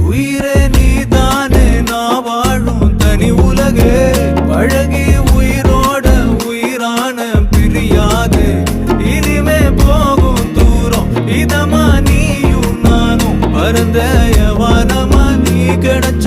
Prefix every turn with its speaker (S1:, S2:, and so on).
S1: உயிரே நீதானே நான் வாழும் தனி உலகே பழகி உயிரோட உயிரான பிரியாது இனிமே போகும் தூரம் இதமா நீயும் நானும் பரந்த வானமா நீ கிடைச்ச